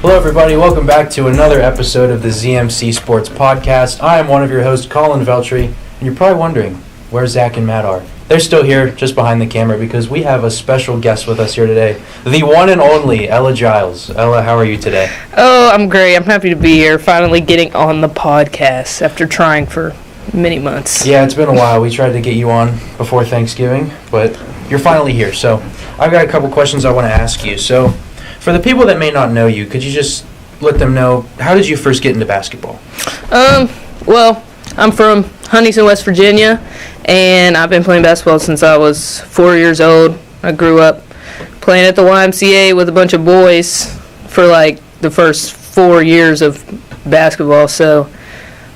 Hello, everybody. Welcome back to another episode of the ZMC Sports podcast. I am one of your hosts, Colin Veltri, and you're probably wondering where Zach and Matt are. They're still here, just behind the camera, because we have a special guest with us here today, the one and only Ella Giles. Ella, how are you today? Oh, I'm great. I'm happy to be here, finally getting on the podcast after trying for many months. Yeah, it's been a while. We tried to get you on before Thanksgiving, but you're finally here. So I've got a couple questions I want to ask you. So for the people that may not know you, could you just let them know, how did you first get into basketball? Well, I'm from Huntington, West Virginia, and I've been playing basketball since I was 4 years old. I grew up playing at the YMCA with a bunch of boys for like the first 4 years of basketball, so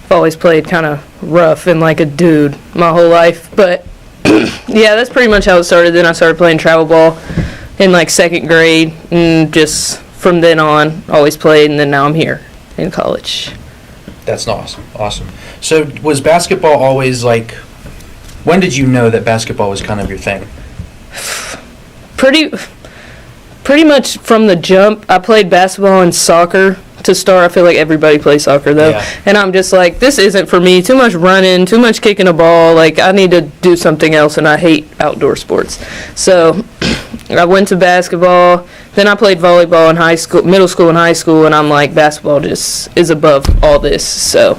I've always played kind of rough and like a dude my whole life. But yeah, that's pretty much how it started. Then I started playing travel ball in like second grade, and just from then on always played, and then now I'm here in college. That's awesome. So was basketball always like, when did you know that basketball was kind of your thing? Pretty much from the jump. I played basketball and soccer to start. I feel like everybody plays soccer though. Yeah. And I'm just like, this isn't for me. Too much running, too much kicking a ball. Like, I need to do something else, and I hate outdoor sports. So I went to basketball. Then I played volleyball in high school, middle school and high school, and I'm like, basketball just is above all this. So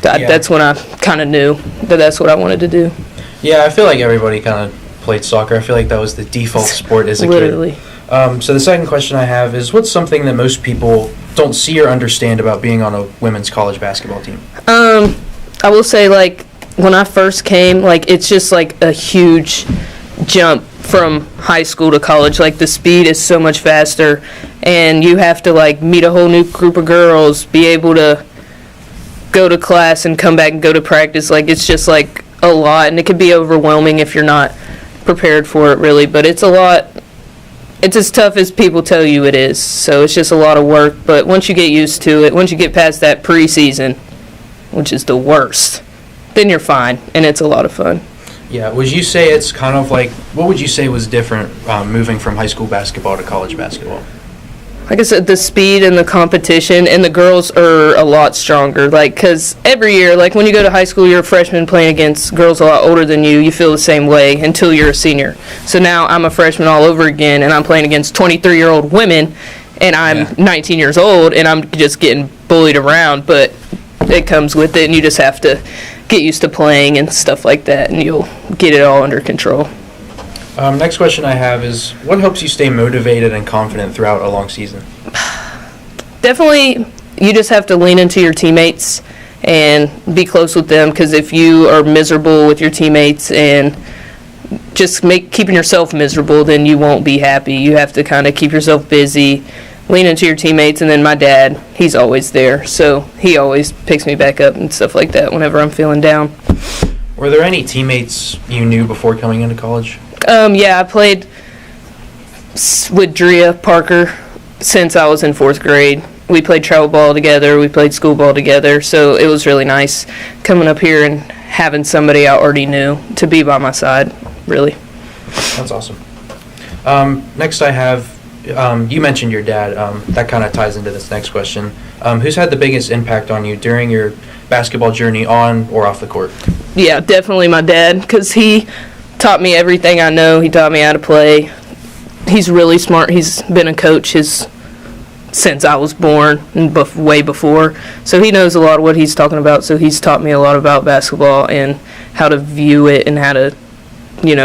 that's when I kind of knew that that's what I wanted to do. Yeah, I feel like everybody kind of played soccer. I feel like that was the default sport as a Literally. kid. So the second question I have is, what's something that most people don't see or understand about being on a women's college basketball team? I will say, like, when I first came, like, it's just like a huge jump from high school to college. Like, the speed is so much faster, and you have to like meet a whole new group of girls, be able to go to class and come back and go to practice. Like, it's just like a lot, and it can be overwhelming if you're not prepared for it, really. But it's a lot. It's as tough as people tell you it is. So it's just a lot of work. But once you get used to it, once you get past that preseason, which is the worst, then you're fine, and it's a lot of fun. Yeah, would you say it's kind of like, what would you say was different moving from high school basketball to college basketball? Like I said, the speed and the competition, and the girls are a lot stronger. Like, because every year, like when you go to high school, you're a freshman playing against girls a lot older than you. You feel the same way until you're a senior. So now I'm a freshman all over again, and I'm playing against 23-year-old women, and I'm 19 years old, and I'm just getting bullied around. But it comes with it, and you just have to get used to playing and stuff like that, and you'll get it all under control. Next question I have is, what helps you stay motivated and confident throughout a long season? Definitely, you just have to lean into your teammates and be close with them, because if you are miserable with your teammates and just keeping yourself miserable, then you won't be happy. You have to kind of keep yourself busy, lean into your teammates, and then my dad, he's always there, so he always picks me back up and stuff like that whenever I'm feeling down. Were there any teammates you knew before coming into college? Yeah, I played with Drea Parker since I was in 4th grade. We played travel ball together, we played school ball together, so it was really nice coming up here and having somebody I already knew to be by my side, really. That's awesome. Next I have, you mentioned your dad. That kind of ties into this next question. Who's had the biggest impact on you during your basketball journey on or off the court? Yeah, definitely my dad, because he taught me everything I know. He taught me how to play. He's really smart. He's been a coach since I was born and way before. So he knows a lot of what he's talking about. So he's taught me a lot about basketball and how to view it and how to,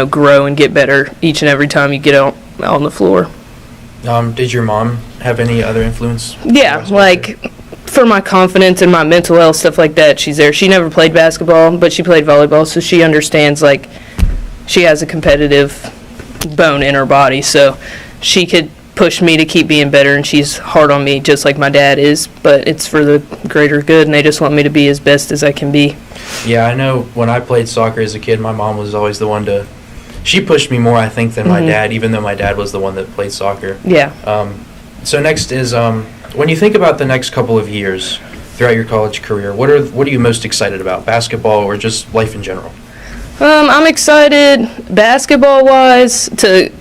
grow and get better each and every time you get out on the floor. Did your mom have any other influence? Yeah, like for my confidence and my mental health, stuff like that, she's there. She never played basketball, but she played volleyball, so she understands, like, she has a competitive bone in her body, so she could push me to keep being better, and she's hard on me just like my dad is, but it's for the greater good, and they just want me to be as best as I can be. Yeah, I know when I played soccer as a kid, my mom was always the one she pushed me more, I think, than my dad, even though my dad was the one that played soccer. Yeah. So next is, when you think about the next couple of years throughout your college career, what are you most excited about, basketball or just life in general? I'm excited basketball-wise to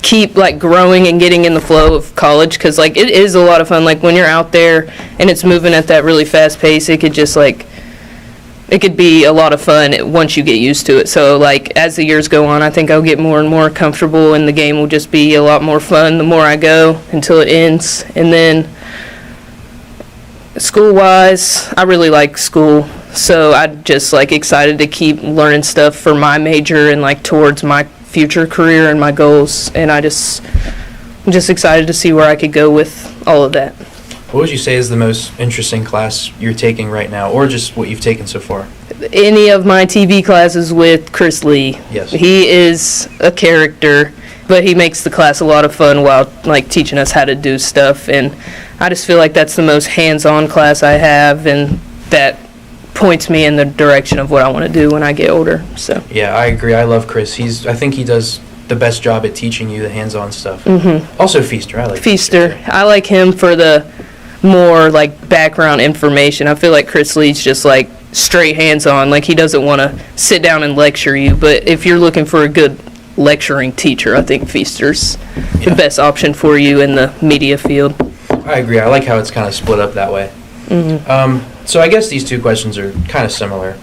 keep like growing and getting in the flow of college, because like it is a lot of fun. Like when you're out there and it's moving at that really fast pace, it could just like it could be a lot of fun once you get used to it. So like as the years go on, I think I'll get more and more comfortable, and the game will just be a lot more fun the more I go until it ends. And then school wise, I really like school, so I'm just like excited to keep learning stuff for my major and like towards my future career and my goals. And I'm just excited to see where I could go with all of that. What would you say is the most interesting class you're taking right now, or just what you've taken so far? Any of my TV classes with Chris Lee. Yes. He is a character, but he makes the class a lot of fun while like teaching us how to do stuff. And I just feel like that's the most hands-on class I have, and that points me in the direction of what I want to do when I get older. So yeah, I agree. I love Chris. I think he does the best job at teaching you the hands-on stuff. Also Feaster. I like Feaster. I like him for the more like background information. I feel like Chris Lee's just like straight hands-on. Like he doesn't want to sit down and lecture you, but if you're looking for a good lecturing teacher, I think Feaster's the best option for you in the media field. I agree. I like how it's kind of split up that way. So I guess these two questions are kind of similar.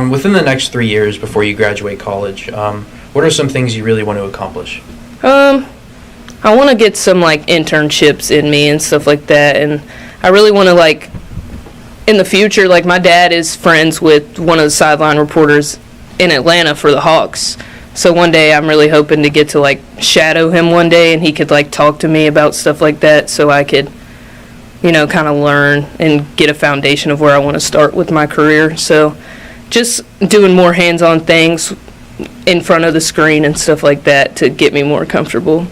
Within the next 3 years before you graduate college, what are some things you really want to accomplish? I want to get some like internships in me and stuff like that, and I really want to like in the future, like my dad is friends with one of the sideline reporters in Atlanta for the Hawks. So one day I'm really hoping to get to like shadow him one day, and he could like talk to me about stuff like that, so I could, you know, kind of learn and get a foundation of where I want to start with my career. So just doing more hands-on things in front of the screen and stuff like that to get me more comfortable.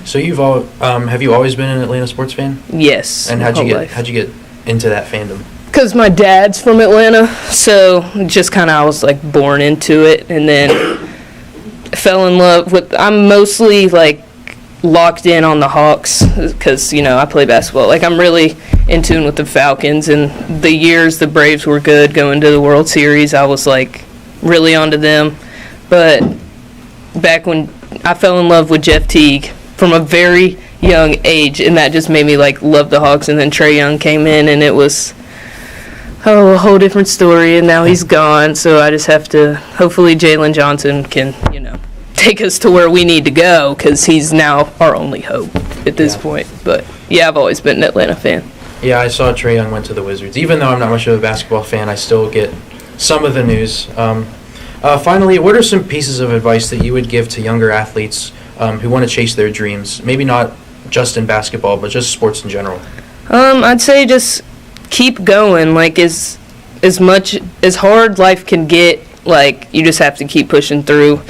So have you always been an Atlanta sports fan? Yes. And how'd you get into that fandom? Because my dad's from Atlanta, so just kind of I was like born into it, and then fell in love with. I'm mostly like locked in on the Hawks because, you know, I play basketball. Like I'm really in tune with the Falcons, and the years the Braves were good going to the World Series, I was like really onto them. But back when I fell in love with Jeff Teague from a very young age, and that just made me like love the Hawks. And then Trae Young came in, and it was a whole different story, and now he's gone. So I just have to, hopefully Jalen Johnson can, you know, take us to where we need to go, because he's now our only hope at this point. But yeah, I've always been an Atlanta fan. Yeah, I saw Trae Young went to the Wizards. Even though I'm not much of a basketball fan, I still get some of the news. Finally, what are some pieces of advice that you would give to younger athletes who want to chase their dreams? Maybe not just in basketball, but just sports in general. I'd say just keep going. Like as much as hard life can get, like you just have to keep pushing through,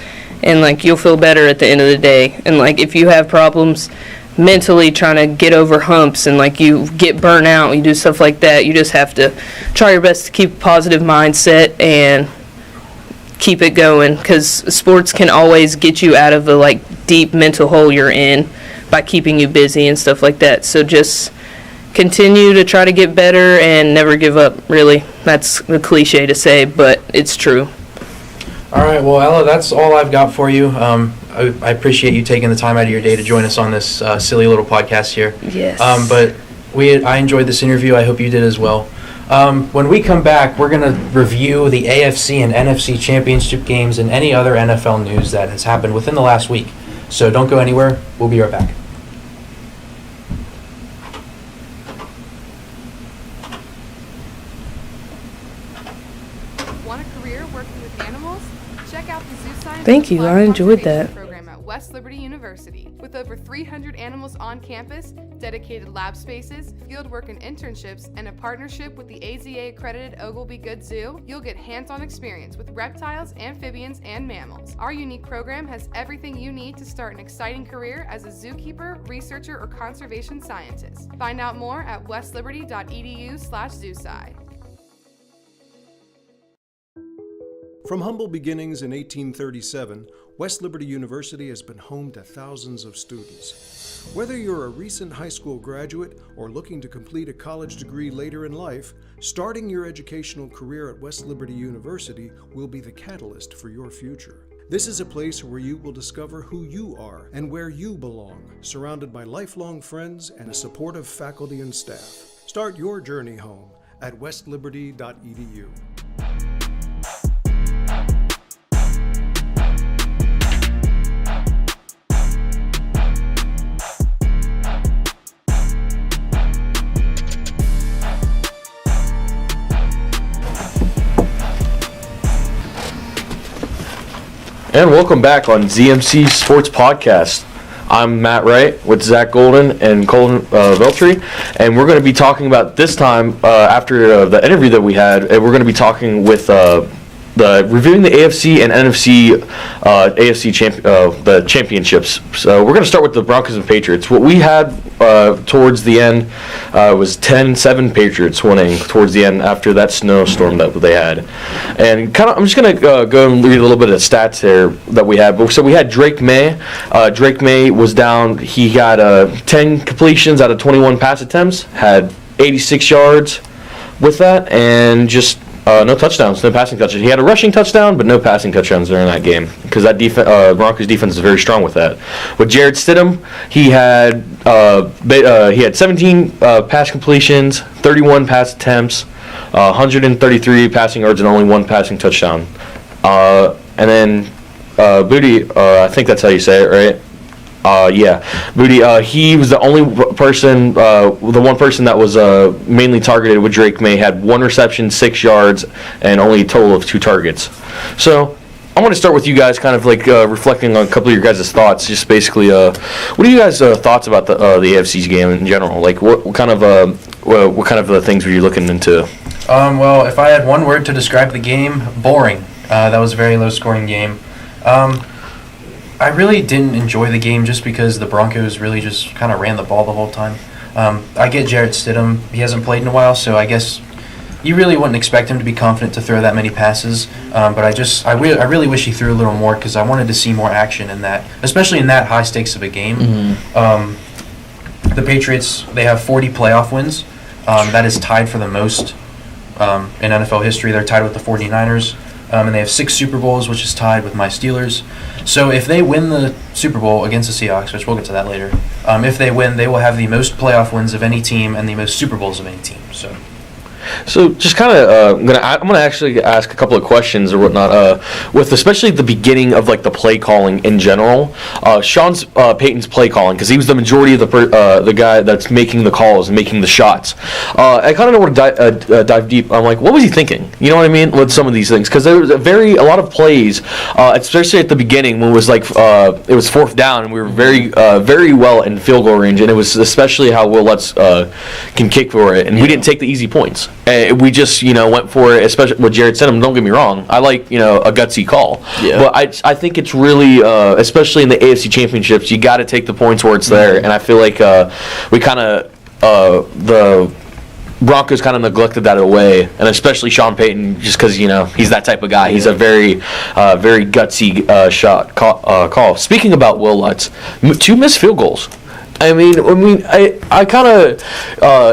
and like you'll feel better at the end of the day. And like if you have problems mentally trying to get over humps, and like you get burnt out, you do stuff like that, you just have to try your best to keep a positive mindset and keep it going, because sports can always get you out of the like deep mental hole you're in by keeping you busy and stuff like that. So just continue to try to get better and never give up, really. That's a cliche to say, but it's true. All right, well, Ella, that's all I've got for you. I appreciate you taking the time out of your day to join us on this silly little podcast here. Yes. But I enjoyed this interview. I hope you did as well. When we come back, we're going to review the AFC and NFC Championship games and any other NFL news that has happened within the last week. So don't go anywhere. We'll be right back. Want a career working with animals? Check out the Zoo Science Thank you. I enjoyed that. program at West Liberty University. With over 300 animals on campus, dedicated lab spaces, fieldwork and internships, and a partnership with the AZA-accredited Oglebay Good Zoo, you'll get hands-on experience with reptiles, amphibians, and mammals. Our unique program has everything you need to start an exciting career as a zookeeper, researcher, or conservation scientist. Find out more at westliberty.edu/zoosci. From humble beginnings in 1837, West Liberty University has been home to thousands of students. Whether you're a recent high school graduate or looking to complete a college degree later in life, starting your educational career at West Liberty University will be the catalyst for your future. This is a place where you will discover who you are and where you belong, surrounded by lifelong friends and a supportive faculty and staff. Start your journey home at westliberty.edu. And welcome back on ZMC Sports Podcast. I'm Matt Wright with Zach Golden and Colin Veltri, and we're going to be talking about this time after the interview that we had. We're going to be talking with reviewing the AFC and NFC the championships. So we're going to start with the Broncos and Patriots. What we had towards the end was 10-7 Patriots winning towards the end after that snowstorm that they had. And I'm just going to go and read a little bit of stats there that we had. So we had Drake May. Drake May was down. He got 10 completions out of 21 pass attempts, had 86 yards with that, and just no touchdowns, no passing touchdowns. He had a rushing touchdown, but no passing touchdowns during that game because that Broncos defense is very strong with that. With Jared Stidham, he had 17 pass completions, 31 pass attempts, 133 passing yards, and only one passing touchdown. And then Booty, I think that's how you say it, right? Booty, he was the only person, the one person that was mainly targeted with Drake May, had 1 reception, 6 yards, and only a total of 2 targets. So I want to start with you guys kind of like reflecting on a couple of your guys' thoughts, just basically, what are you guys' thoughts about the AFC's game in general? Like what kind of things were you looking into? Well, if I had one word to describe the game, boring. That was a very low-scoring game. I really didn't enjoy the game just because the Broncos really just kind of ran the ball the whole time. I get Jared Stidham. He hasn't played in a while, so I guess you really wouldn't expect him to be confident to throw that many passes. But I really wish he threw a little more because I wanted to see more action in that, especially in that high stakes of a game. Mm-hmm. The Patriots, they have 40 playoff wins. That is tied for the most in NFL history. They're tied with the 49ers. And they have 6 Super Bowls, which is tied with my Steelers. So if they win the Super Bowl against the Seahawks, which we'll get to that later, if they win, they will have the most playoff wins of any team and the most Super Bowls of any team. So just kind of, I'm gonna actually ask a couple of questions or whatnot. With especially the beginning of like the play calling in general, Sean Payton's play calling, because he was the majority of the guy that's making the calls and making the shots. I kind of want to dive deep. I'm like, what was he thinking? You know what I mean with some of these things? Because there was a lot of plays, especially at the beginning when it was like it was 4th down and we were very well in field goal range, and it was especially how Will Lutz can kick for it, and we didn't take the easy points. We just, went for it, especially with Jared Stidham. Don't get me wrong. I like, a gutsy call. Yeah. But I think it's really, especially in the AFC Championships, you got to take the points where it's there. And I feel like we kind of, the Broncos kind of neglected that away. And especially Sean Payton, just because, he's that type of guy. Yeah. He's a very gutsy shot call. Speaking about Will Lutz, 2 missed field goals. I kind of,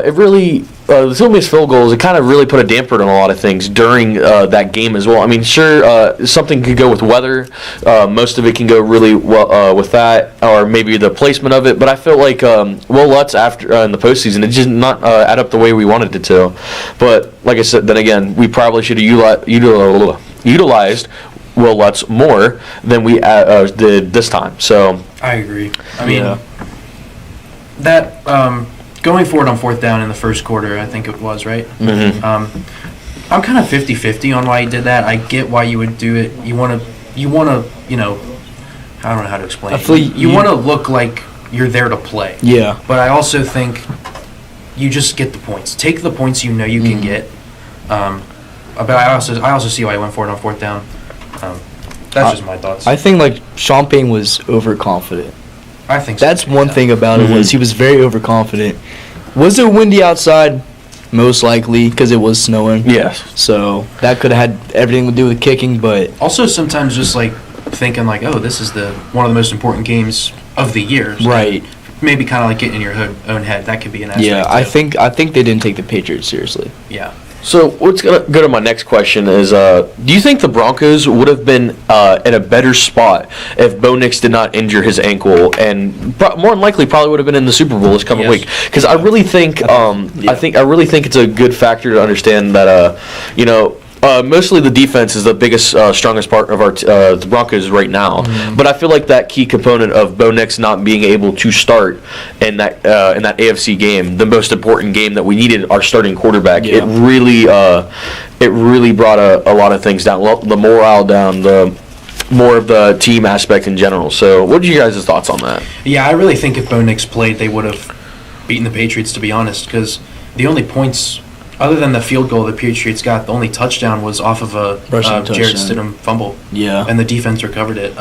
it really... the 2 missed field goals, it kind of really put a damper on a lot of things during that game as well. I mean, sure, something could go with weather. Most of it can go really well with that, or maybe the placement of it. But I felt like Will Lutz after in the postseason, it just not add up the way we wanted it to. But like I said, then again, we probably should have utilized Will Lutz more than we did this time. So I agree. I mean, that going for it on 4th down in the first quarter, I think it was, right? Mm-hmm. I'm kind of 50-50 on why he did that. I get why you would do it. You want to, I don't know how to explain it. You want to look like you're there to play. Yeah. But I also think you just get the points. Take the points you know you can get. But I also see why he went for it on 4th down. That's just my thoughts. I think like Sean Payton was overconfident. I think so. That's one thing about it was he was very overconfident. Was it windy outside? Most likely, because it was snowing. Yes. So that could have had everything to do with kicking, but also sometimes just like thinking like, oh, this is one of the most important games of the year. So right. Maybe kind of like getting in your own head. That could be an aspect. Yeah, I think they didn't take the Patriots seriously. Yeah. So what's going to go to my next question is, do you think the Broncos would have been in a better spot if Bo Nix did not injure his ankle, and more than likely probably would have been in the Super Bowl this coming week? Because I really think, I really think it's a good factor to understand that, mostly the defense is the biggest, strongest part of our the Broncos right now. Mm-hmm. But I feel like that key component of Bo Nix not being able to start in that AFC game, the most important game that we needed our starting quarterback, it really brought a lot of things down, the morale down, the more of the team aspect in general. So what are you guys' thoughts on that? Yeah, I really think if Bo Nix played, they would have beaten the Patriots, to be honest, because the only points, other than the field goal the Patriots got, the only touchdown was off of a Jared Stidham fumble. Yeah. And the defense recovered it.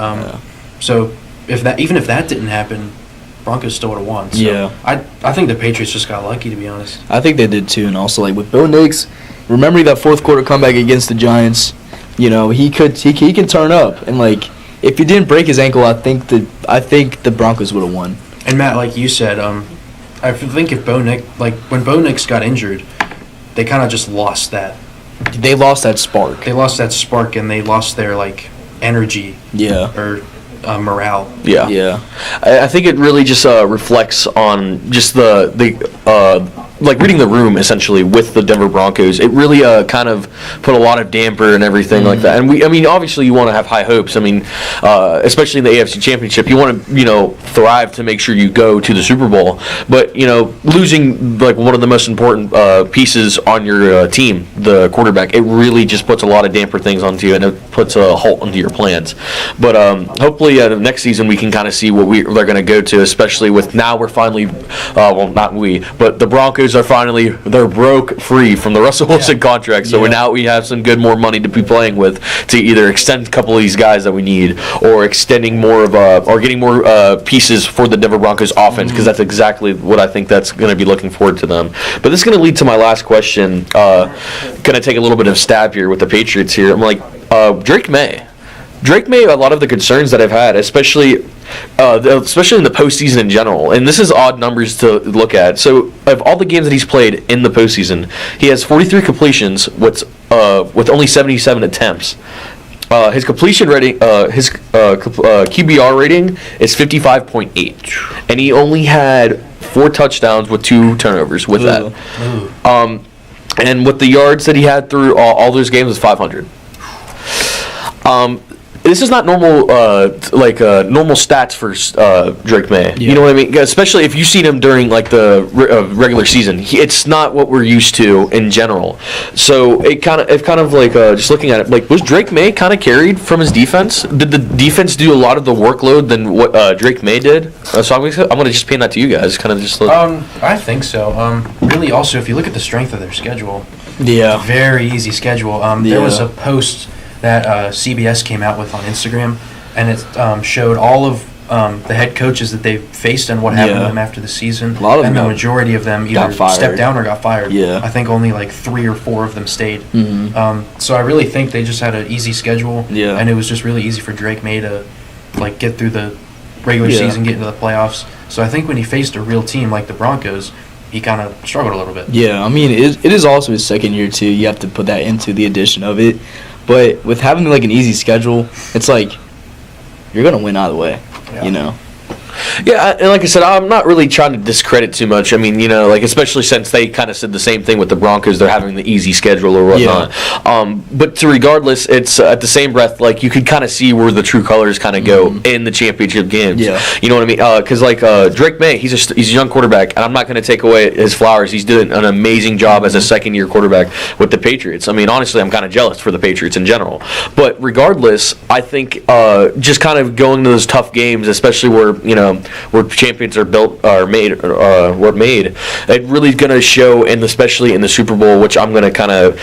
So even if that didn't happen, Broncos still would have won. So yeah. I think the Patriots just got lucky, to be honest. I think they did too, and also like with Bo Nix, remembering that fourth quarter comeback against the Giants, he can turn up, and like if he didn't break his ankle, I think the Broncos would have won. And Matt, like you said, I think if when Bo Nix got injured, they kind of just lost that. They lost that spark. They lost that spark, and they lost their energy. Yeah. Or morale. Yeah. Yeah. I think it really just reflects on just the reading the room essentially with the Denver Broncos. It really kind of put a lot of damper and everything like that. And obviously you want to have high hopes. Especially in the AFC Championship, you want to thrive to make sure you go to the Super Bowl. But losing one of the most important pieces on your team, the quarterback, it really just puts a lot of damper things onto you, and it puts a halt into your plans. But hopefully next season we can kind of see what they're going to go to, especially with now we're finally, not we, but the Broncos are finally, they're broke free from the Russell Wilson contract. So now we have some more money to be playing with to either extend a couple of these guys that we need, or extending more of or getting more pieces for the Denver Broncos offense, because that's exactly what I think that's going to be looking forward to them. But this is going to lead to my last question. Going to take a little bit of stab here with the Patriots here. I'm like, Drake May, a lot of the concerns that I've had, especially in the postseason in general, and this is odd numbers to look at. So, of all the games that he's played in the postseason, he has 43 completions with only 77 attempts. His completion rating, his QBR rating is 55.8, and he only had 4 touchdowns with 2 turnovers with that. And with the yards that he had through all those games was 500. This is not normal, normal stats for Drake May. Yeah. You know what I mean? Especially if you've seen him during the regular season. It's not what we're used to in general. So it kind of just looking at it, was Drake May kind of carried from his defense? Did the defense do a lot of the workload than what Drake May did? So I'm going to just paint that to you guys. Kind of just. I think so. Really, also, if you look at the strength of their schedule, very easy schedule. There was a post that CBS came out with on Instagram, and it showed all of the head coaches that they faced and what happened to them after the season. The majority of them either stepped down or got fired. Yeah. I think only 3 or 4 of them stayed. Mm-hmm. So I really think they just had an easy schedule, and it was just really easy for Drake May to get through the regular season, get into the playoffs. So I think when he faced a real team like the Broncos, he kind of struggled a little bit. Yeah, it is also his second year too. You have to put that into the addition of it. But with having an easy schedule, it's you're gonna win either way, Yeah, and like I said, I'm not really trying to discredit too much. Especially since they kind of said the same thing with the Broncos, they're having the easy schedule or whatnot. Yeah. But regardless, it's at the same breath, you could kind of see where the true colors kind of go in the championship games. Yeah. You know what I mean? Because Drake May, he's a young quarterback, and I'm not going to take away his flowers. He's doing an amazing job as a second-year quarterback with the Patriots. Honestly, I'm kind of jealous for the Patriots in general. But regardless, I think just kind of going to those tough games, especially where champions were made, it really going to show, and especially in the Super Bowl, which I'm going to kind of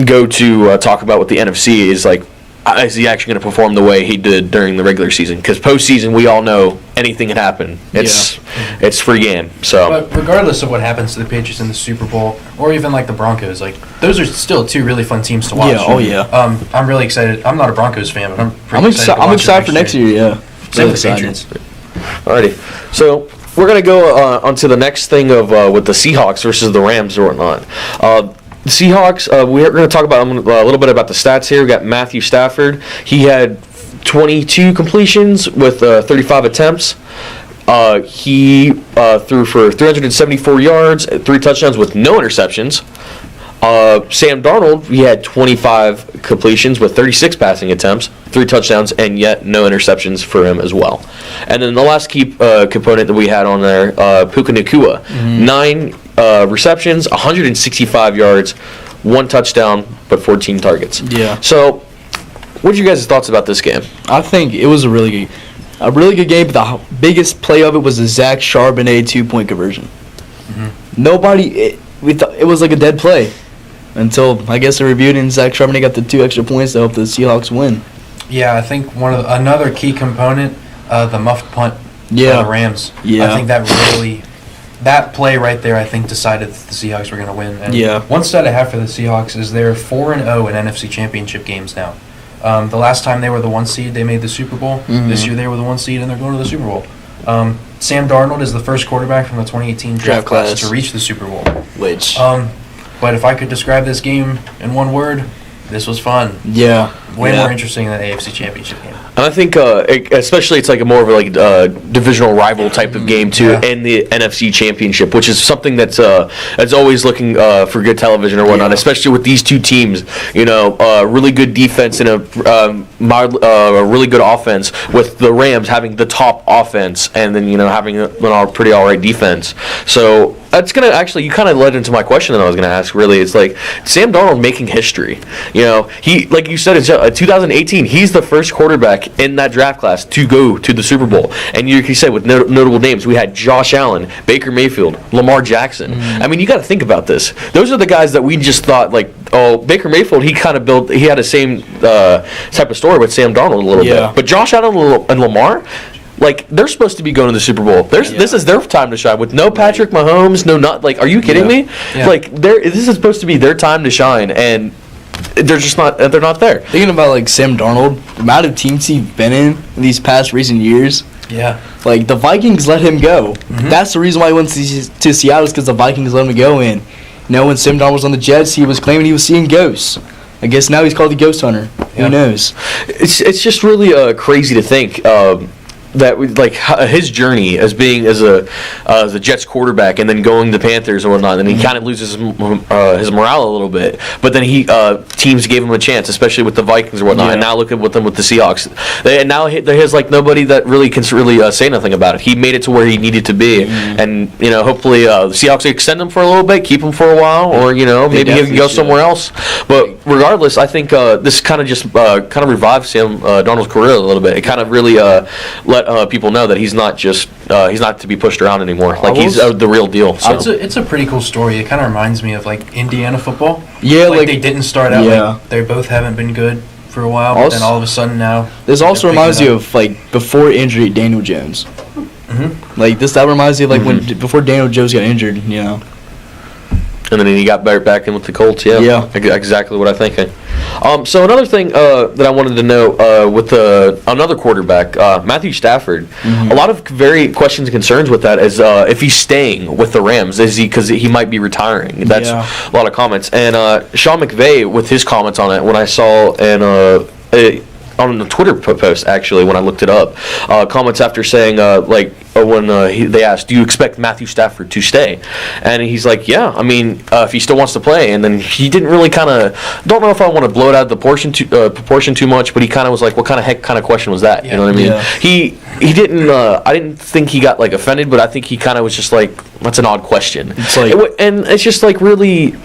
go to talk about with the NFC, is is he actually going to perform the way he did during the regular season? Because postseason, we all know anything can happen. It's free game. So, but regardless of what happens to the Patriots in the Super Bowl, or even the Broncos, those are still 2 really fun teams to watch. Yeah. Oh yeah. I'm really excited. I'm not a Broncos fan, but I'm excited for next year. Yeah. Same with the Patriots. Alrighty, so we're gonna go on to the next thing of with the Seahawks versus the Rams or whatnot. the Seahawks, we're going to talk about a little bit about the stats here. We got Matthew Stafford. He had 22 completions with 35 attempts. He threw for 374 yards, 3 touchdowns with no interceptions. Sam Darnold, he had 25 completions with 36 passing attempts, 3 touchdowns, and yet no interceptions for him as well. And then the last key component that we had on there, Puka Nacua, 9 receptions, 165 yards, 1 touchdown, but 14 targets. Yeah. So, what are you guys' thoughts about this game? I think it was a really good game, but the biggest play of it was the Zach Charbonnet 2-point conversion. It was like a dead play until, I guess, they reviewed and Zach Charbonnet got the 2 extra points to help the Seahawks win. Yeah, I think another key component, the muffed punt by the Rams. Yeah. I think that play right there, I think, decided that the Seahawks were going to win. And one stat I have for the Seahawks is they're 4-0 in NFC Championship games now. The last time they were the 1 seed, they made the Super Bowl. This year they were the 1 seed, and they're going to the Super Bowl. Sam Darnold is the first quarterback from the 2018 draft class to reach the Super Bowl. But if I could describe this game in one word, this was fun. Yeah. Way more interesting than the AFC Championship game. And I think, especially, it's like a more of a divisional rival type of game too, and the NFC Championship, which is something that's always looking for good television or whatnot. Especially with these two teams, really good defense and a really good offense. With the Rams having the top offense, and then having a pretty all right defense. So that's gonna you kind of led into my question that I was gonna ask. Really, it's like Sam Darnold making history. He, like you said, in 2018, he's the first quarterback in that draft class to go to the Super Bowl. And you can say with notable names, we had Josh Allen, Baker Mayfield, Lamar Jackson. I mean, you got to think about this. Those are the guys that we just thought, Baker Mayfield, he kind of he had the same type of story with Sam Darnold a little bit. But Josh Allen and Lamar, they're supposed to be going to the Super Bowl. This is their time to shine with no Patrick Mahomes, are you kidding me? Yeah. This is supposed to be their time to shine, and they're just not. They're not there. Thinking about Sam Darnold, the amount of teams he's been in these past recent years. Yeah. The Vikings let him go. That's the reason why he went to Seattle, is because the Vikings let him go in. When Sam Darnold was on the Jets, he was claiming he was seeing ghosts. I guess now he's called the Ghost Hunter. Who knows? It's just really crazy to think. That his journey as a Jets quarterback and then going to Panthers and whatnot, and he kind of loses his morale a little bit. But then teams gave him a chance, especially with the Vikings and whatnot. And now look at with the Seahawks. There's nobody that really can say nothing about it. He made it to where he needed to be, and hopefully the Seahawks extend him for a little bit, keep him for a while, or maybe he can go somewhere else. But regardless, I think this kind of just revived Sam Darnold's career a little bit. It kind of really let people know that he's not to be pushed around anymore. He's the real deal. So. It's a pretty cool story. It kind of reminds me of Indiana football. Yeah, they didn't start out they both haven't been good for a while, but then all of a sudden now. This also reminds you of before injury Daniel Jones. That reminds you of when before Daniel Jones got injured. And then he got back in with the Colts. Yeah. Exactly what I'm thinking. So another thing that I wanted to know with another quarterback, Matthew Stafford, a lot of very questions and concerns with that is if he's staying with the Rams, because he might be retiring. That's a lot of comments. And Sean McVay, with his comments on it, when I saw on the Twitter post, actually, when I looked it up, comments after saying, when they asked, do you expect Matthew Stafford to stay? And he's like, yeah, I mean, if he still wants to play. And then he didn't really don't know if I want to blow it out of the proportion too much, but he kind of was like, what kind of question was that? You know what I mean? Yeah. He didn't, I didn't think he got offended, but I think he kind of was just like, that's an odd question. And it's just really,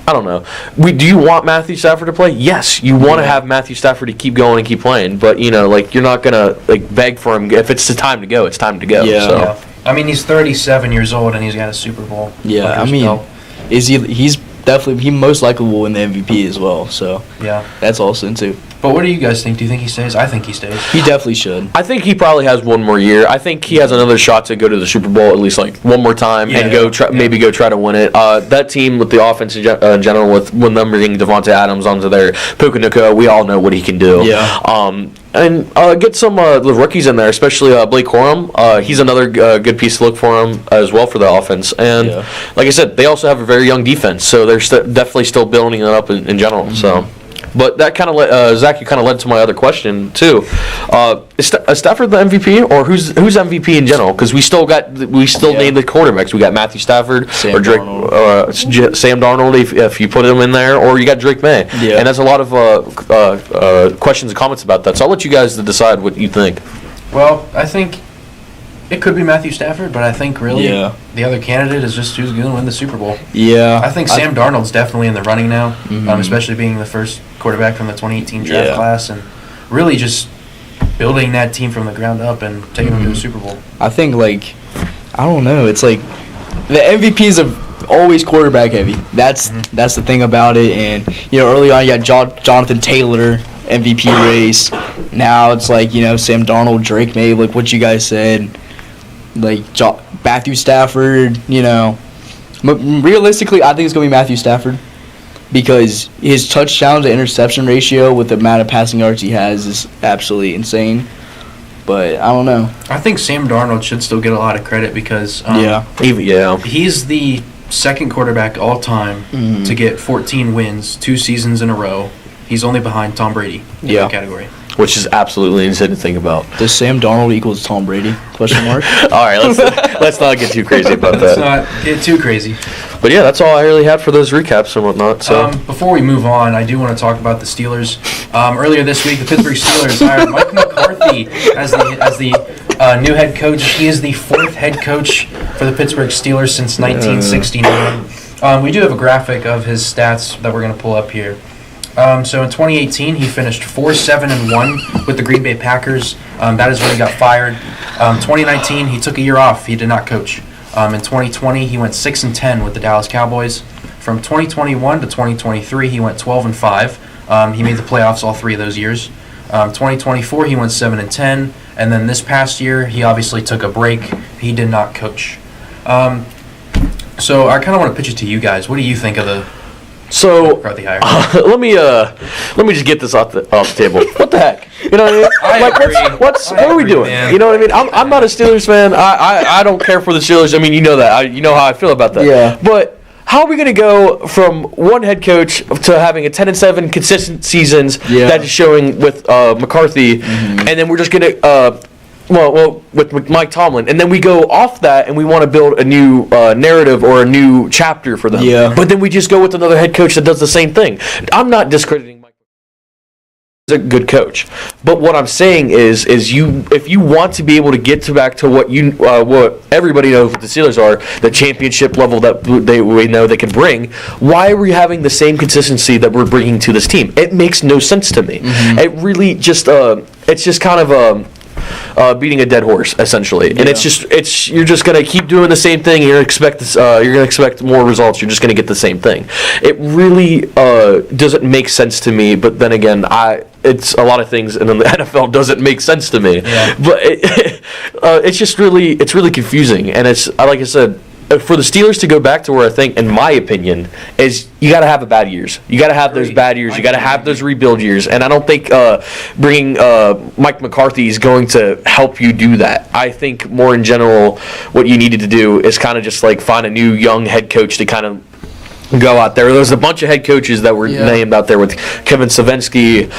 I don't know. Do you want Matthew Stafford to play? Yes, you want to have Matthew Stafford to keep going and keep playing, but you're not gonna beg for him. If it's the time to go, it's time to go. Yeah. So. I mean, he's 37 years old and he's got a Super Bowl. Yeah, I mean, he's definitely most likely will win the MVP as well. So that's also too. But what do you guys think? Do you think he stays? I think he stays. He definitely should. I think he probably has one more year. I think he has another shot to go to the Super Bowl at least one more time and maybe go try to win it. That team with the offense in general, with them bringing Devontae Adams onto their Puka Nacua, we all know what he can do. Yeah. and get some the rookies in there, especially Blake Corum. He's another good piece to look for him as well for the offense. And like I said, they also have a very young defense, so they're definitely still building it up in general. So. But that kind of Zach, you kind of led to my other question too. Is Stafford the MVP, or who's MVP in general? Because we still named the quarterbacks. We got Matthew Stafford or Drake, Sam Darnold if you put him in there, or you got Drake May. Yeah. And there's a lot of questions and comments about that. So I'll let you guys decide what you think. Well, I think it could be Matthew Stafford, but I think really the other candidate is just who's going to win the Super Bowl. Yeah. I think Sam Darnold's definitely in the running now, especially being the first quarterback from the 2018 draft class, and really just building that team from the ground up and taking them to the Super Bowl. I think, I don't know. It's like the MVPs are always quarterback heavy. That's the thing about it. And, early on you got Jonathan Taylor, MVP race. Now it's like, Sam Darnold, Drake May, like what you guys said. Like Matthew Stafford, But realistically, I think it's going to be Matthew Stafford because his touchdown to interception ratio with the amount of passing yards he has is absolutely insane. But I don't know. I think Sam Darnold should still get a lot of credit because he's the second quarterback all time to get 14 wins 2 seasons in a row. He's only behind Tom Brady in that category. Which is absolutely insane to think about. Does Sam Darnold equals Tom Brady? Question mark. All right, let's not get too crazy about that. Let's not get too crazy. But yeah, that's all I really had for those recaps and whatnot. So before we move on, I do want to talk about the Steelers. Earlier this week, the Pittsburgh Steelers hired Mike McCarthy as the new head coach. He is the 4th head coach for the Pittsburgh Steelers since 1969. We do have a graphic of his stats that we're going to pull up here. So in 2018, he finished 4-7-1 with the Green Bay Packers. That is when he got fired. 2019, he took a year off. He did not coach. In 2020, he went 6-10 with the Dallas Cowboys. From 2021 to 2023, he went 12-5. He made the playoffs all 3 of those years. 2024, he went 7-10, and then this past year, he obviously took a break. He did not coach. So I kind of want to pitch it to you guys. What do you think of the? So let me just get this off the table. What the heck? You know what I mean? What are we doing? Man. You know what I mean? I'm not a Steelers fan. I don't care for the Steelers. I mean, you know that. You know how I feel about that. Yeah. But how are we going to go from one head coach to having a 10-7 consistent seasons that is showing with McCarthy, and then we're just going to with Mike Tomlin, and then we go off that and we want to build a new narrative or a new chapter for them. Yeah. But then we just go with another head coach that does the same thing. I'm not discrediting Mike. He's a good coach, but what I'm saying is if you want to be able to get back to what everybody knows what the Steelers are, the championship level that we know they can bring, why are we having the same consistency that we're bringing to this team? It makes no sense to me. It really just it's just kind of beating a dead horse, essentially, and you're just gonna keep doing the same thing. You're gonna expect more results. You're just gonna get the same thing. It really doesn't make sense to me. But then again, it's a lot of things, and then the NFL doesn't make sense to me. Yeah. But it's really confusing, and it's like I said. For the Steelers to go back to where I think, in my opinion, is you got to have bad years. You got to have those bad years. You got to have those rebuild years. And I don't think bringing Mike McCarthy is going to help you do that. I think more in general, what you needed to do is kind of just like find a new young head coach to kind of go out there. There's a bunch of head coaches that were named out there with Kevin Savinsky,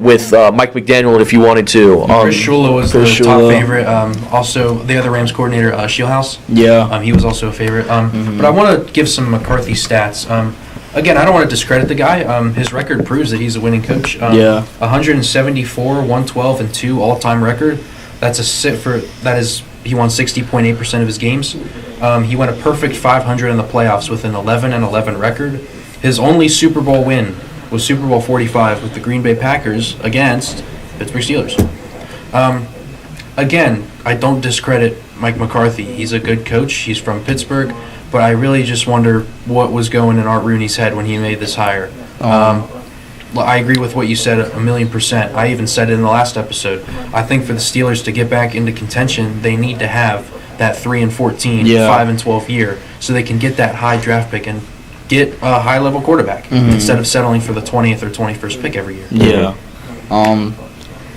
with Mike McDaniel, if you wanted to. Chris Shula was the top favorite. Also, the other Rams coordinator, Shieldhouse. Yeah. He was also a favorite. But I want to give some McCarthy stats. Again, I don't want to discredit the guy. His record proves that he's a winning coach. 174, 112, and 2 all-time record. That's he won 60.8% of his games. He went a perfect 500 in the playoffs with an 11-11 record. His only Super Bowl win was Super Bowl 45 with the Green Bay Packers against Pittsburgh Steelers. Again, I don't discredit Mike McCarthy. He's a good coach. He's from Pittsburgh. But I really just wonder what was going in Art Rooney's head when he made this hire. I agree with what you said 1,000,000%. I even said it in the last episode. I think for the Steelers to get back into contention, they need to have that 3-14, 5-12 year, so they can get that high draft pick and get a high-level quarterback instead of settling for the 20th or 21st pick every year. Yeah.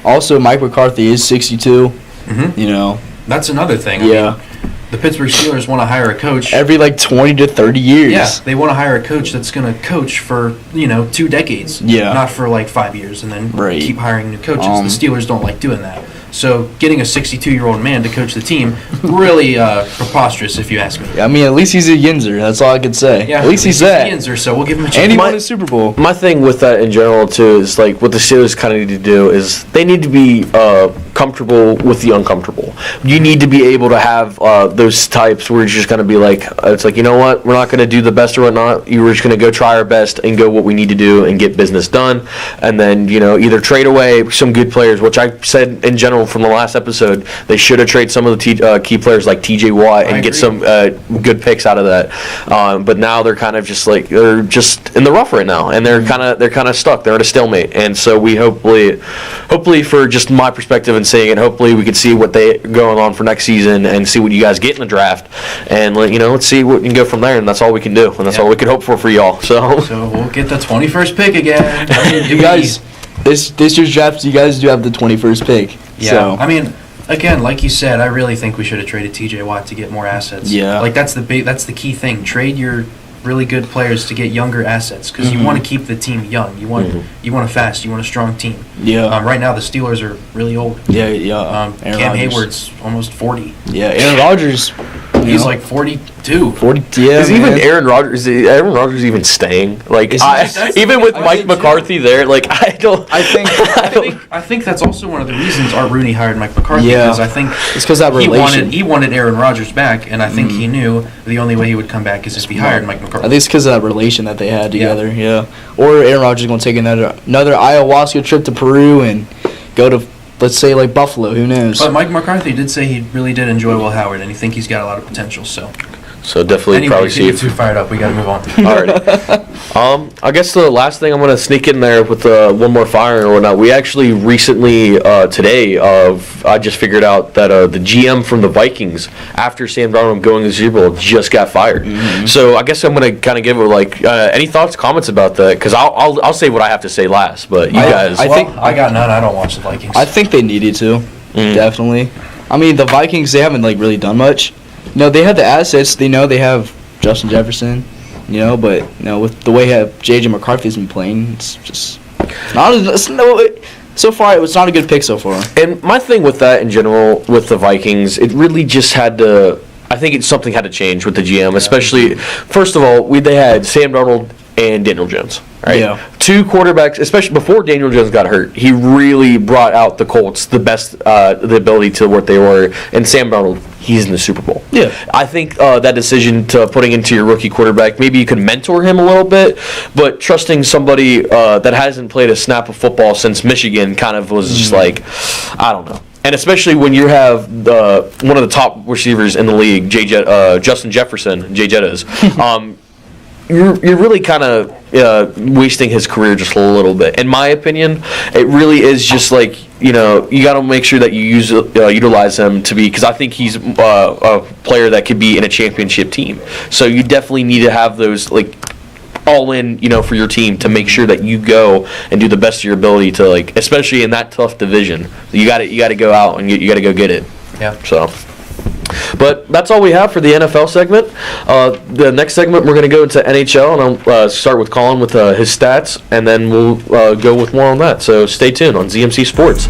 Also, Mike McCarthy is 62. Mm-hmm. You know. That's another thing. Yeah. I mean, the Pittsburgh Steelers want to hire a coach every 20 to 30 years. Yeah, they want to hire a coach that's going to coach for 2 decades. Yeah. Not for 5 years and then Right. keep hiring new coaches. The Steelers don't like doing that. So getting a 62-year-old man to coach the team, really preposterous if you ask me. I mean, at least he's a Yinzer. That's all I could say. Yeah, at least he's that. a Yinzer, so we'll give him a chance. And he won a Super Bowl. My thing with that in general too is what the Steelers kind of need to do is they need to be comfortable with the uncomfortable. You need to be able to have those types where you're just going to be it's you know what, we're not going to do the best or whatnot. We're just going to go try our best and go what we need to do and get business done, and then either trade away some good players, which I said in general from the last episode they should have traded some of the key players like T.J. Watt and get some good picks out of that. But now they're kind of just they're just in the rough right now, and they're kind of stuck. They're at a stalemate, and so we hopefully for just my perspective and saying it, hopefully we can see what they going on for next season and see what you guys get in the draft, and let's see what we can go from there, and that's all we can do, and that's all we can hope for y'all. So we'll get the 21st pick again. I mean, you guys, this year's draft, you guys do have the 21st pick. Yeah, so. I mean, again, like you said, I really think we should have traded T.J. Watt to get more assets. Yeah, that's the key thing. Trade your really good players to get younger assets because you want to keep the team young. You want a fast, you want a strong team. Yeah. Right now the Steelers are really old. Yeah. Cam Hayward's almost 40. Yeah, Aaron Rodgers. He's 42. 40. Yeah. Is even Aaron Rodgers even staying? Even with Mike McCarthy there, I don't. I think that's also one of the reasons Art Rooney hired Mike McCarthy. Yeah. Because I think it's because that relation. He wanted Aaron Rodgers back, and I think he knew the only way he would come back is if he hired Mike McCarthy. I think it's because of that relation that they had together. Yeah. Or Aaron Rodgers is going to take another ayahuasca trip to Peru and go to, let's say, Buffalo. Who knows? But Mike McCarthy did say he really did enjoy Will Howard, and he think he's got a lot of potential. So definitely probably see. Too fired up. We got to move on. Alrighty. I guess the last thing I'm going to sneak in there with one more fire or whatnot. We actually recently today I just figured out that the GM from the Vikings after Sam Darnold going to the Super Bowl just got fired. Mm-hmm. So I guess I'm going to kind of give any thoughts, comments about that, because I'll say what I have to say last. But you guys, I got none. I don't watch the Vikings. I think they needed to, definitely. I mean, the Vikings, they haven't really done much. No, they have the assets. They have Justin Jefferson, but with the way J.J. McCarthy's been playing, it's just so far it's not a good pick so far. And my thing with that in general with the Vikings, it really just had to. I think something had to change with the GM, especially first of all, they had Sam Darnold and Daniel Jones. Right? Yeah. Two quarterbacks, especially before Daniel Jones got hurt, he really brought out the Colts the best, the ability to what they were. And Sam Darnold, he's in the Super Bowl. Yeah. I think that decision to putting into your rookie quarterback, maybe you could mentor him a little bit, but trusting somebody that hasn't played a snap of football since Michigan kind of was just I don't know. And especially when you have one of the top receivers in the league, Justin Jefferson, Jay Jettas, you're really kind of wasting his career just a little bit. In my opinion, it really is just you got to make sure that you utilize him to be, because I think he's a player that could be in a championship team. So you definitely need to have those all in, for your team to make sure that you go and do the best of your ability to especially in that tough division. You got to go out and you got to go get it. Yeah. So. But that's all we have for the NFL segment. The next segment, we're going to go into NHL, and I'll start with Colin with his stats, and then we'll go with more on that. So stay tuned on ZMC Sports.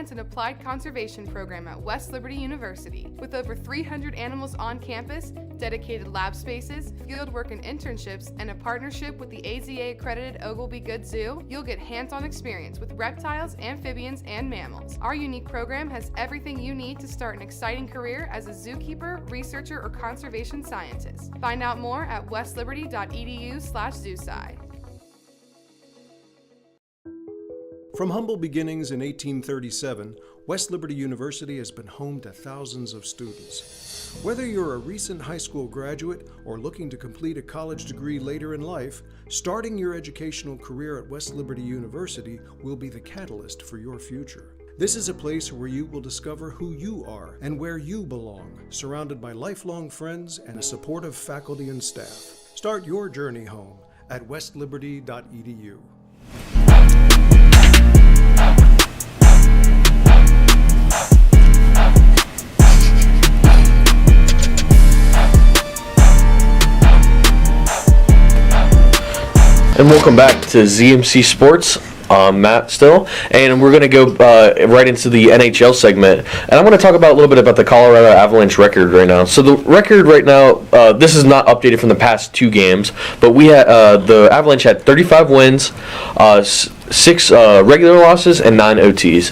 And Applied Conservation Program at West Liberty University. With over 300 animals on campus, dedicated lab spaces, fieldwork and internships, and a partnership with the AZA-accredited Oglebay Good Zoo, you'll get hands-on experience with reptiles, amphibians, and mammals. Our unique program has everything you need to start an exciting career as a zookeeper, researcher, or conservation scientist. Find out more at westliberty.edu/zoosci. From humble beginnings in 1837, West Liberty University has been home to thousands of students. Whether you're a recent high school graduate or looking to complete a college degree later in life, starting your educational career at West Liberty University will be the catalyst for your future. This is a place where you will discover who you are and where you belong, surrounded by lifelong friends and a supportive faculty and staff. Start your journey home at westliberty.edu. And welcome back to ZMC Sports. Matt still, and we're going to go right into the NHL segment, and I'm going to talk about a little bit about the Colorado Avalanche record right now. So the record right now, this is not updated from the past 2 games, but we had the Avalanche had 35 wins, 6 regular losses, and 9 OTs.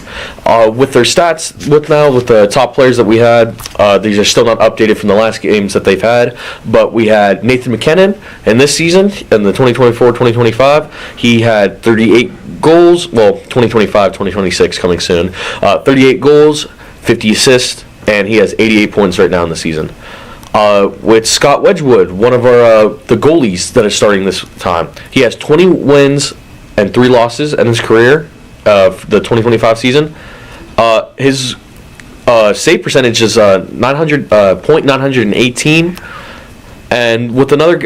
With their stats, with the top players that we had, these are still not updated from the last games that they've had, but we had Nathan MacKinnon in this season, in the 2024-2025, he had 38 goals, 2025-2026 coming soon, 38 goals, 50 assists, and he has 88 points right now in the season. With Scott Wedgwood, one of our the goalies that is starting this time, he has 20 wins and 3 losses in his career, the 2025 season. His save percentage is .918, and with another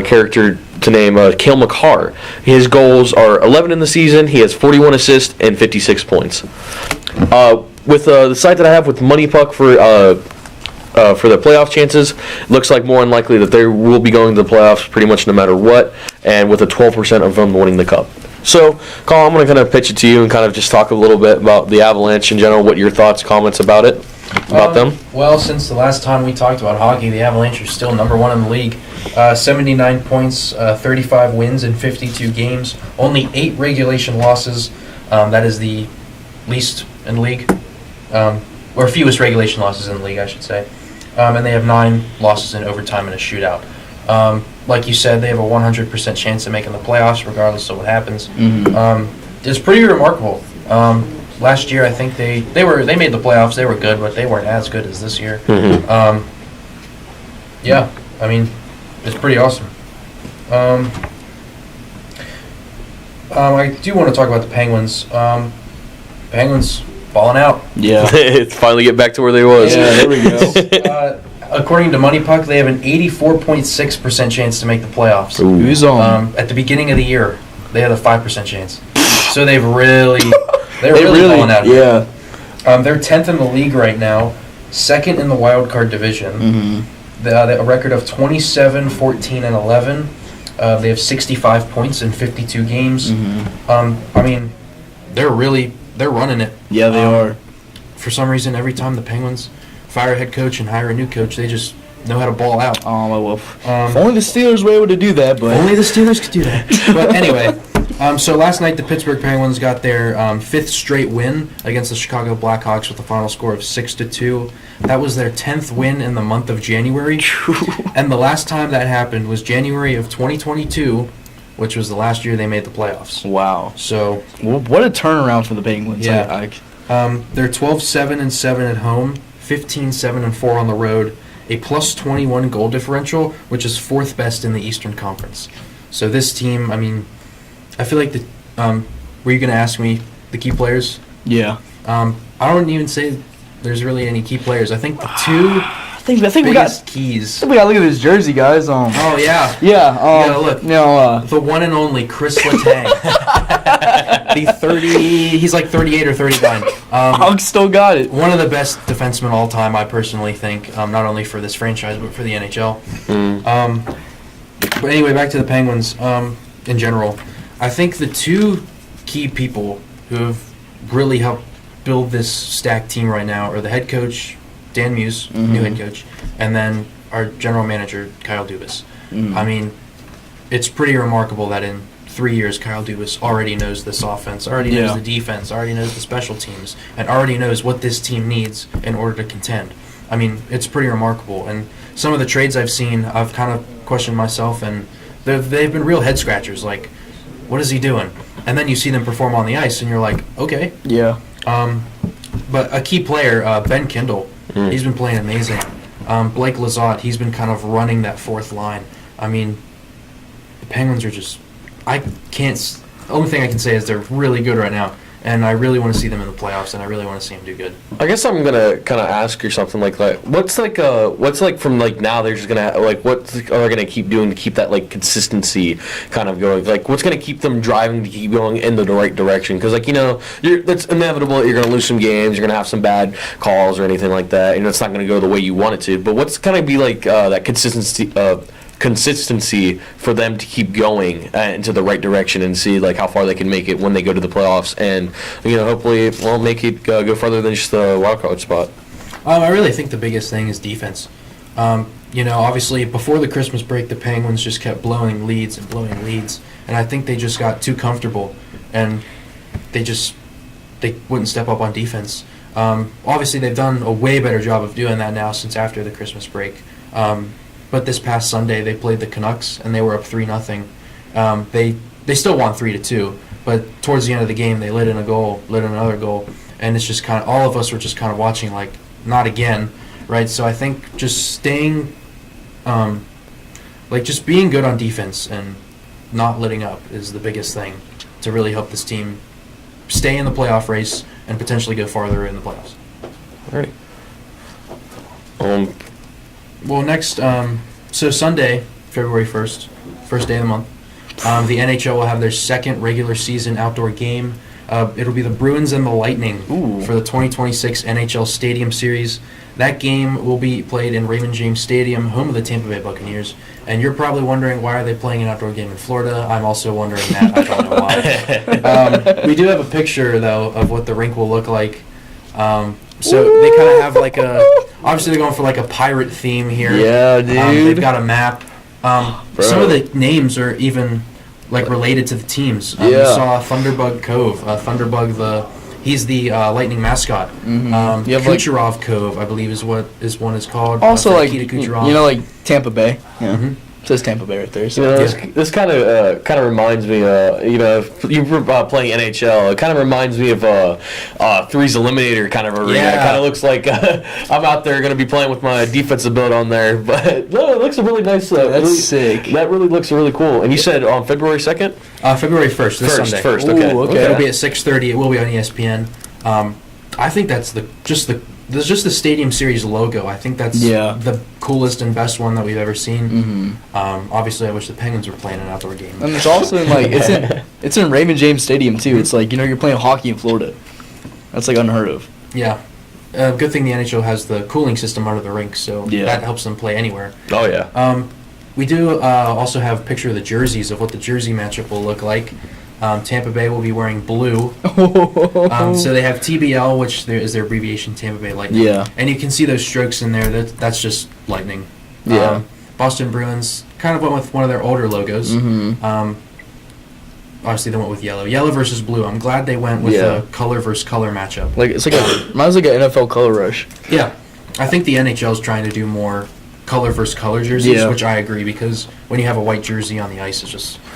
character to name, Cale Makar, his goals are 11 in the season. He has 41 assists and 56 points. With the site that I have with Money Puck for the playoff chances, it looks like more unlikely that they will be going to the playoffs pretty much no matter what, and with a 12% of them winning the cup. So, Colin, I'm going to kind of pitch it to you and kind of just talk a little bit about the Avalanche in general, what your thoughts, comments about it, about them. Well, since the last time we talked about hockey, the Avalanche are still number 1 in the league. 79 points, 35 wins in 52 games, only 8 regulation losses. That is the least in the league, or fewest regulation losses in the league, I should say. And they have 9 losses in overtime and a shootout. Like you said, they have a 100% chance of making the playoffs, regardless of what happens. Mm-hmm. It's pretty remarkable. Last year, I think they made the playoffs. They were good, but they weren't as good as this year. Mm-hmm. Yeah, I mean, it's pretty awesome. I do want to talk about the Penguins. Penguins balling out. Yeah. It's finally get back to where they was. Yeah, there we go. According to Money Puck, they have an 84.6% chance to make the playoffs. Who's on? At the beginning of the year, they had a 5% chance. So they're really balling out. Yeah. They're 10th in the league right now, 2nd in the wild card division. Mm-hmm. They have a record of 27, 14, and 11. They have 65 points in 52 games. Mm-hmm. I mean, they're running it. Yeah, they are. For some reason, every time the Penguins fire a head coach and hire a new coach, they just know how to ball out. Oh, my wolf. If only the Steelers were able to do that, but... Only the Steelers could do that. But anyway, so last night the Pittsburgh Penguins got their 5th straight win against the Chicago Blackhawks with a final score of 6-2. That was their 10th win in the month of January. And the last time that happened was January of 2022, which was the last year they made the playoffs. Wow. So... What a turnaround for the Penguins. Yeah. They're 12-7-7 at home, 15-7-4 on the road, a plus 21 goal differential, which is 4th best in the Eastern Conference. So this team, I mean, I feel like were you going to ask me the key players? Yeah. I don't even say there's really any key players. I think the 2 I think we got keys. We gotta look at this jersey, guys. Oh yeah. Yeah. You gotta look. No. The one and only Chris Letang. He's like 38 or 39. Hog still got it. One of the best defensemen all time, I personally think. Not only for this franchise, but for the NHL. But anyway, back to the Penguins. In general, I think the 2 key people who have really helped build this stacked team right now are the head coach, Dan Muse, new head coach, and then our general manager, Kyle Dubas. I mean, it's pretty remarkable that in 3 years, Kyle Dubas already knows this offense, already knows the defense, already knows the special teams, and already knows what this team needs in order to contend. I mean, it's pretty remarkable. And some of the trades I've seen, I've kind of questioned myself, and they've been real head scratchers. Like, what is he doing? And then you see them perform on the ice, and you're like, okay. Yeah. But a key player, Ben Kindle, he's been playing amazing. Blake Lizotte, he's been kind of running that 4th line. I mean, the Penguins are just... The only thing I can say is they're really good right now. and I really want to see them in the playoffs, and I really want to see them do good. I guess I'm gonna kind of ask you something like what's from like now they're just gonna like what are they gonna keep doing to keep that like consistency kind of going? Like what's gonna keep them driving to keep going in the right direction? Because like that's inevitable. You're gonna lose some games. You're gonna have some bad calls or anything like that. It's not gonna go the way you want it to. But what's gonna be like that consistency for them to keep going into the right direction and see like how far they can make it when they go to the playoffs and hopefully it won't make it go further than just the wild card spot. I really think the biggest thing is defense. Obviously before the Christmas break the Penguins just kept blowing leads, and I think they just got too comfortable and they wouldn't step up on defense. Obviously they've done a way better job of doing that now since after the Christmas break. But this past Sunday they played the Canucks and they were up 3-0. They still won 3-2, but towards the end of the game they let in another goal, and it's just kind of all of us were just kind of watching like not again, right? So I think just staying, just being good on defense and not letting up is the biggest thing to really help this team stay in the playoff race and potentially go farther in the playoffs. All right. Well, next, so Sunday, February 1st, first day of the month, the NHL will have their second regular season outdoor game. It'll be the Bruins and the Lightning for the 2026 NHL Stadium Series. That game will be played in Raymond James Stadium, home of the Tampa Bay Buccaneers. And you're probably wondering, why are they playing an outdoor game in Florida? I'm also wondering that. I don't know why. We do have a picture, though, of what the rink will look like. So they kind of have like obviously they're going for like a pirate theme here. Yeah, dude. They've got a map. Some of the names are even like related to the teams. You saw Thunderbug Cove. He's the Lightning mascot. Mm-hmm. You have Kucherov Cove, I believe, is what one is called. Also, Kucherov. like Tampa Bay. Yeah. Mm-hmm. It says Tampa Bay right there. So. This kind of reminds me, if you were playing NHL, it kind of reminds me of Three's Eliminator kind of arena. It kind of looks like I'm out there going to be playing with my defensive build on there. But no, it looks a really nice. That's sick. That really looks really cool. And you said on February 2nd? February 1st, this Sunday. Okay. Okay. It'll be at 6:30. It will be on ESPN. I think that's just the Stadium Series logo. I think that's the coolest and best one that we've ever seen. Mm-hmm. Obviously, I wish the Penguins were playing an outdoor game. And it's also it's in Raymond James Stadium too. It's like you're playing hockey in Florida. That's like unheard of. Yeah. Good thing the NHL has the cooling system under the rink, so that helps them play anywhere. Oh yeah. We do also have a picture of the jerseys of what the jersey matchup will look like. Tampa Bay will be wearing blue. So they have TBL, which is their abbreviation, Tampa Bay Lightning. Yeah. And you can see those strokes in there. That's just Lightning. Yeah. Boston Bruins kind of went with one of their older logos. Mm-hmm. Obviously, they went with yellow. Yellow versus blue. I'm glad they went with a color versus color matchup. Like it's like reminds like an NFL color rush. Yeah. I think the NHL is trying to do more color versus color jerseys, which I agree, because when you have a white jersey on the ice,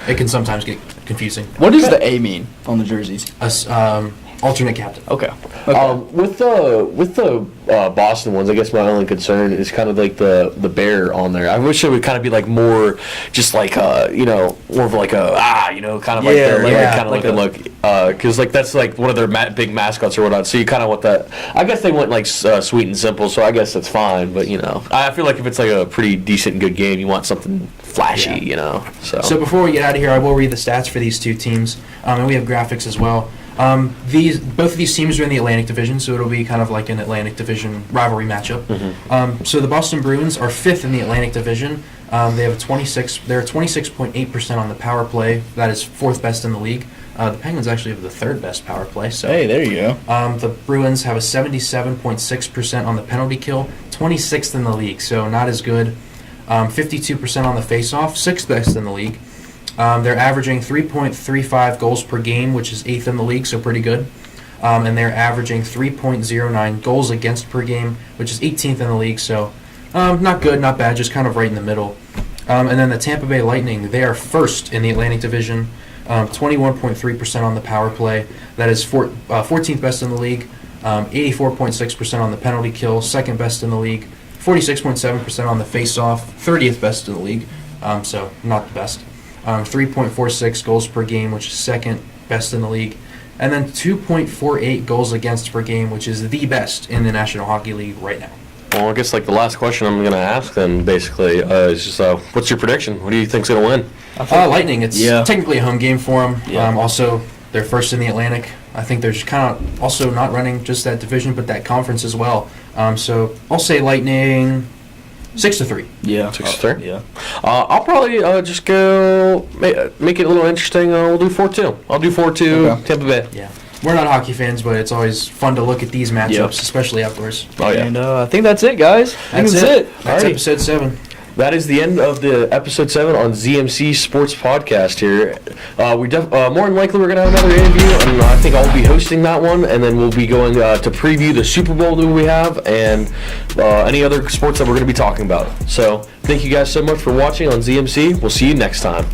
it can sometimes get confusing. What does the A mean on the jerseys? Alternate captain. Okay. With the Boston ones, I guess my only concern is kind of like the bear on there. I wish it would kind of be like more, just like more of like a kind of like their kind of like a look, because like that's like one of their big mascots or whatnot. So you kind of want that. I guess they went like sweet and simple, so I guess that's fine. But I feel like if it's like a pretty decent and good game, you want something flashy, So before we get out of here, I will read the stats for these two teams, and we have graphics as well. Both of these teams are in the Atlantic Division, so it'll be kind of like an Atlantic Division rivalry matchup. Mm-hmm. So the Boston Bruins are 5th in the Atlantic Division. They have they're 26.8% on the power play. That is 4th best in the league. The Penguins actually have the 3rd best power play. So hey, there you go. The Bruins have a 77.6% on the penalty kill, 26th in the league, so not as good. 52% on the face-off, 6th best in the league. They're averaging 3.35 goals per game, which is 8th in the league, so pretty good. And they're averaging 3.09 goals against per game, which is 18th in the league, so not good, not bad, just kind of right in the middle. And then the Tampa Bay Lightning, they are 1st in the Atlantic Division, 21.3% on the power play. That is 14th best in the league, 84.6% on the penalty kill, 2nd best in the league, 46.7% on the face-off, 30th best in the league, so not the best. 3.46 goals per game, which is 2nd best in the league, and then 2.48 goals against per game, which is the best in the National Hockey League right now. Well, I guess like the last question I'm going to ask then basically is just what's your prediction? What do you think's going to win? Lightning. It's technically a home game for them. Yeah. Also, they're first in the Atlantic. I think they're just kind of also not running just that division, but that conference as well. So I'll say Lightning 6-3. Yeah. 6-3? Yeah. I'll probably just go make it a little interesting. We'll do 4-2. I'll do 4-2 Tampa Bay. Yeah. We're not hockey fans, but it's always fun to look at these matchups, especially outdoors. Oh, yeah. And I think that's it, guys. That's it. That's Alrighty. episode 7. That is the end of the episode 7 on ZMC Sports Podcast here. More than likely we're going to have another interview, and I think I'll be hosting that one, and then we'll be going to preview the Super Bowl that we have and any other sports that we're going to be talking about. So thank you guys so much for watching on ZMC. We'll see you next time.